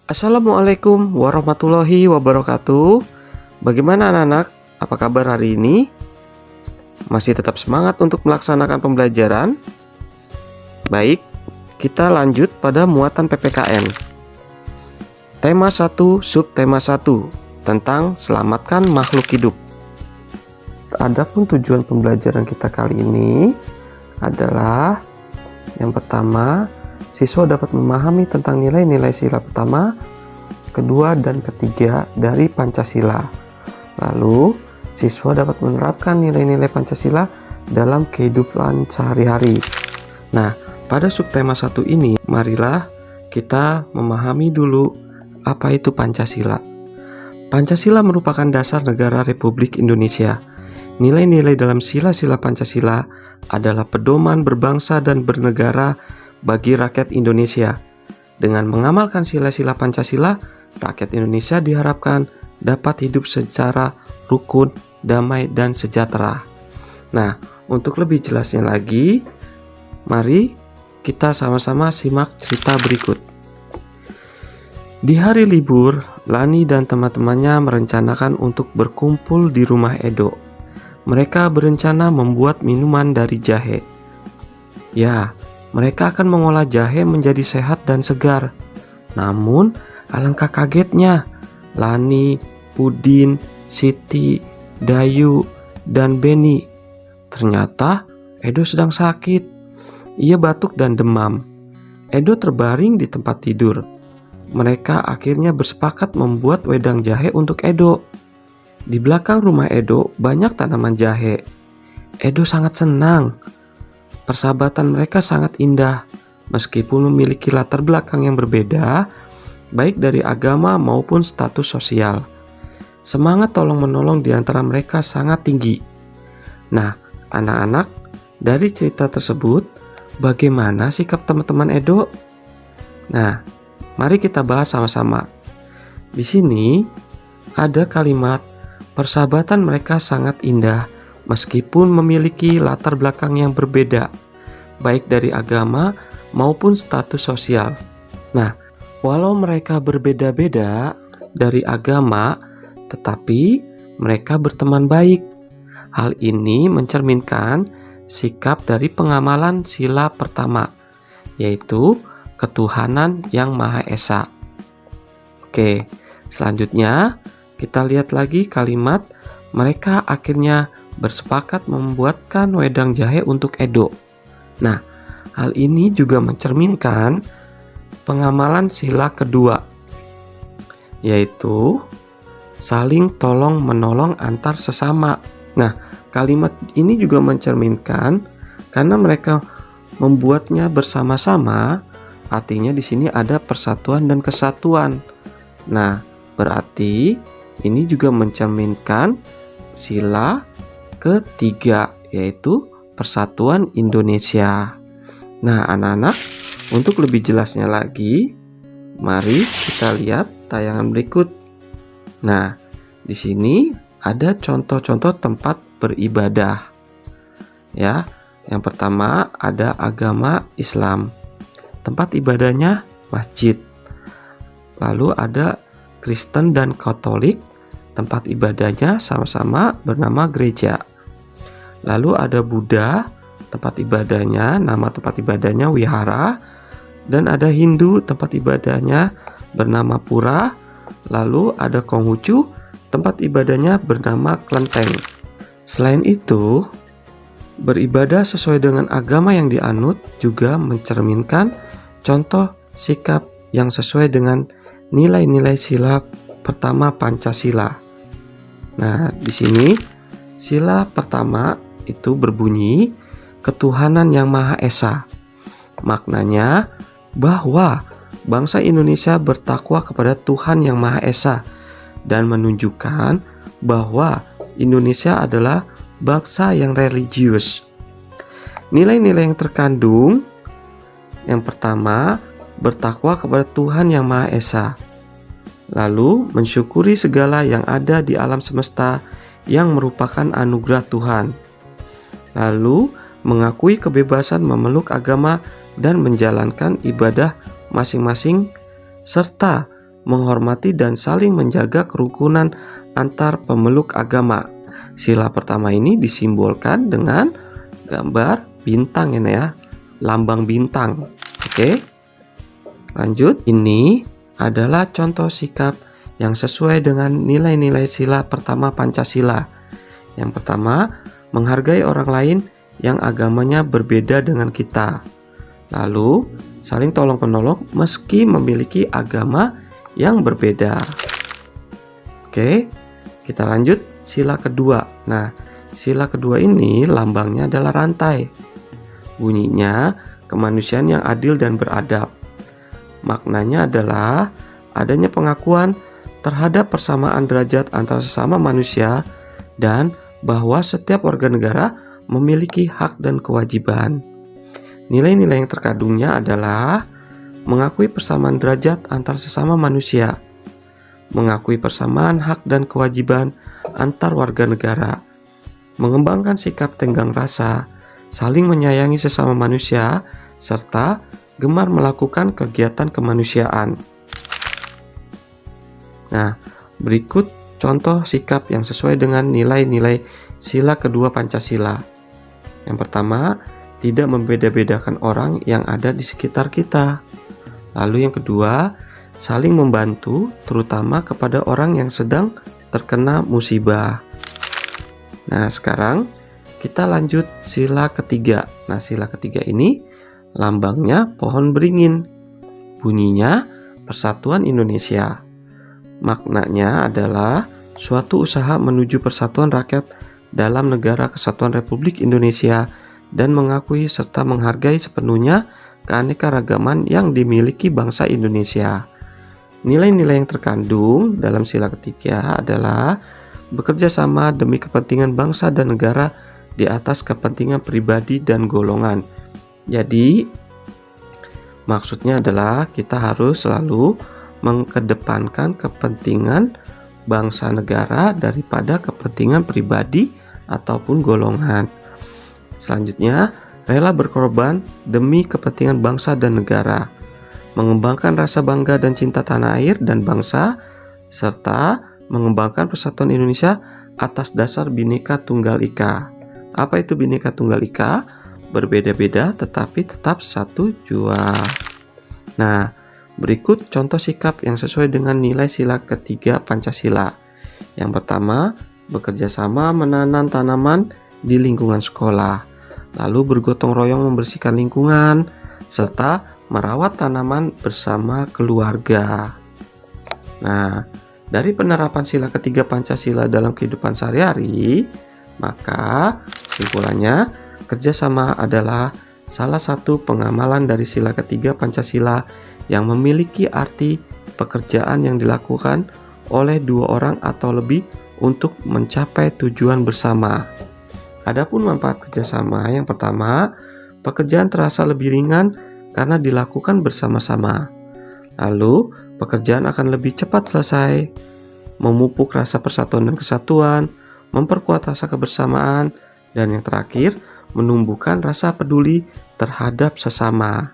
Assalamualaikum warahmatullahi wabarakatuh. Bagaimana anak-anak? Apa kabar hari ini? Masih tetap semangat untuk melaksanakan pembelajaran? Baik, kita lanjut pada muatan PPKN. Tema 1, subtema 1 tentang selamatkan makhluk hidup. Adapun tujuan pembelajaran kita kali ini adalah yang pertama, siswa dapat memahami tentang nilai-nilai sila pertama, kedua, dan ketiga dari Pancasila. Lalu, siswa dapat menerapkan nilai-nilai Pancasila dalam kehidupan sehari-hari. Nah, pada subtema 1 ini, marilah kita memahami dulu apa itu Pancasila. Pancasila merupakan dasar negara Republik Indonesia. Nilai-nilai dalam sila-sila Pancasila adalah pedoman berbangsa dan bernegara bagi rakyat Indonesia. Dengan mengamalkan sila-sila Pancasila, rakyat Indonesia diharapkan dapat hidup secara rukun, damai, dan sejahtera. Nah, untuk lebih jelasnya lagi, mari kita sama-sama simak cerita berikut. Di hari libur, Lani dan teman-temannya merencanakan untuk berkumpul di rumah Edo. Mereka berencana membuat minuman dari jahe. Ya, mereka akan mengolah jahe menjadi sehat dan segar. Namun, alangkah kagetnya, Lani, Udin, Siti, Dayu, dan Beni. Ternyata Edo sedang sakit. Ia batuk dan demam. Edo terbaring di tempat tidur. Mereka akhirnya bersepakat membuat wedang jahe untuk Edo. Di belakang rumah Edo banyak tanaman jahe. Edo sangat senang. Persahabatan mereka sangat indah, meskipun memiliki latar belakang yang berbeda, baik dari agama maupun status sosial. Semangat tolong-menolong di antara mereka sangat tinggi. Nah, anak-anak, dari cerita tersebut, bagaimana sikap teman-teman Edo? Nah, mari kita bahas sama-sama. Di sini ada kalimat, persahabatan mereka sangat indah, meskipun memiliki latar belakang yang berbeda, baik dari agama maupun status sosial. Nah, walau mereka berbeda-beda dari agama, tetapi mereka berteman baik. Hal ini mencerminkan sikap dari pengamalan sila pertama, yaitu ketuhanan yang Maha Esa. Oke, selanjutnya kita lihat lagi kalimat, mereka akhirnya bersepakat membuatkan wedang jahe untuk Edo. Nah, hal ini juga mencerminkan pengamalan sila kedua, yaitu saling tolong-menolong antar sesama. Nah, kalimat ini juga mencerminkan karena mereka membuatnya bersama-sama, artinya di sini ada persatuan dan kesatuan. Nah, berarti ini juga mencerminkan sila ketiga, yaitu persatuan Indonesia. Nah, anak-anak, untuk lebih jelasnya lagi, mari kita lihat tayangan berikut. Nah, di sini ada contoh-contoh tempat beribadah. Ya, yang pertama ada agama Islam. Tempat ibadahnya masjid. Lalu ada Kristen dan Katolik. Tempat ibadahnya sama-sama bernama gereja. Lalu ada Buddha, tempat ibadahnya, nama tempat ibadahnya wihara. Dan ada Hindu, tempat ibadahnya bernama pura. Lalu ada Konghucu, tempat ibadahnya bernama kelenteng. Selain itu, beribadah sesuai dengan agama yang dianut juga mencerminkan contoh sikap yang sesuai dengan nilai-nilai sila pertama Pancasila. Nah, di sini sila pertama itu berbunyi ketuhanan yang Maha Esa. Maknanya bahwa bangsa Indonesia bertakwa kepada Tuhan yang Maha Esa dan menunjukkan bahwa Indonesia adalah bangsa yang religius. Nilai-nilai yang terkandung, yang pertama, bertakwa kepada Tuhan yang Maha Esa. Lalu mensyukuri segala yang ada di alam semesta yang merupakan anugerah Tuhan. Lalu mengakui kebebasan memeluk agama dan menjalankan ibadah masing-masing serta menghormati dan saling menjaga kerukunan antar pemeluk agama. Sila pertama ini disimbolkan dengan gambar bintang ini ya, lambang bintang. Oke. Lanjut, ini adalah contoh sikap yang sesuai dengan nilai-nilai sila pertama Pancasila. Yang pertama, menghargai orang lain yang agamanya berbeda dengan kita. Lalu, saling tolong-menolong meski memiliki agama yang berbeda. Oke, kita lanjut sila kedua. Nah, sila kedua ini lambangnya adalah rantai. Bunyinya, kemanusiaan yang adil dan beradab. Maknanya adalah adanya pengakuan terhadap persamaan derajat antara sesama manusia dan bahwa setiap warga negara memiliki hak dan kewajiban. Nilai-nilai yang terkandungnya adalah mengakui persamaan derajat antar sesama manusia, mengakui persamaan hak dan kewajiban antar warga negara, mengembangkan sikap tenggang rasa, saling menyayangi sesama manusia, serta gemar melakukan kegiatan kemanusiaan. Nah, berikut contoh sikap yang sesuai dengan nilai-nilai sila kedua Pancasila. Yang pertama, tidak membeda-bedakan orang yang ada di sekitar kita. Lalu yang kedua, saling membantu terutama kepada orang yang sedang terkena musibah. Nah, sekarang kita lanjut sila ketiga. Nah, sila ketiga ini lambangnya pohon beringin. Bunyinya Persatuan Indonesia. Maknanya adalah suatu usaha menuju persatuan rakyat dalam negara kesatuan Republik Indonesia dan mengakui serta menghargai sepenuhnya keanekaragaman yang dimiliki bangsa Indonesia. Nilai-nilai yang terkandung dalam sila ketiga adalah bekerja sama demi kepentingan bangsa dan negara di atas kepentingan pribadi dan golongan. Jadi, maksudnya adalah kita harus selalu mengedepankan kepentingan bangsa negara daripada kepentingan pribadi ataupun golongan. Selanjutnya, rela berkorban demi kepentingan bangsa dan negara, mengembangkan rasa bangga dan cinta tanah air dan bangsa, serta mengembangkan persatuan Indonesia atas dasar Bhinneka Tunggal Ika. Apa itu Bhinneka Tunggal Ika? Berbeda-beda tetapi tetap satu jua. Nah, berikut contoh sikap yang sesuai dengan nilai sila ketiga Pancasila. Yang pertama, bekerja sama menanam tanaman di lingkungan sekolah, lalu bergotong royong membersihkan lingkungan, serta merawat tanaman bersama keluarga. Nah, dari penerapan sila ketiga Pancasila dalam kehidupan sehari-hari, maka kesimpulannya, kerjasama adalah salah satu pengamalan dari sila ketiga Pancasila yang memiliki arti pekerjaan yang dilakukan oleh dua orang atau lebih untuk mencapai tujuan bersama. Adapun manfaat kerjasama, yang pertama, pekerjaan terasa lebih ringan karena dilakukan bersama-sama. Lalu, pekerjaan akan lebih cepat selesai, memupuk rasa persatuan dan kesatuan, memperkuat rasa kebersamaan, dan yang terakhir, menumbuhkan rasa peduli terhadap sesama.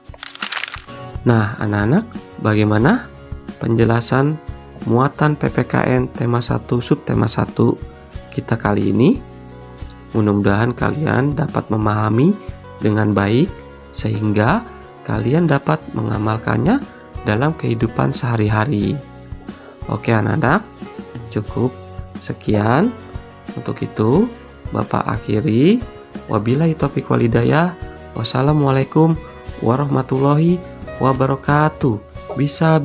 Nah, anak-anak, bagaimana penjelasan muatan PPKN tema 1 subtema 1 kita kali ini? Mudah-mudahan kalian dapat memahami dengan baik sehingga kalian dapat mengamalkannya dalam kehidupan sehari-hari. Oke anak-anak, cukup sekian. Untuk itu, Bapak akhiri. Wabillahi taufiq wal hidayah. Wassalamualaikum warahmatullahi wabarakatuh. Bisa,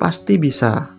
pasti bisa.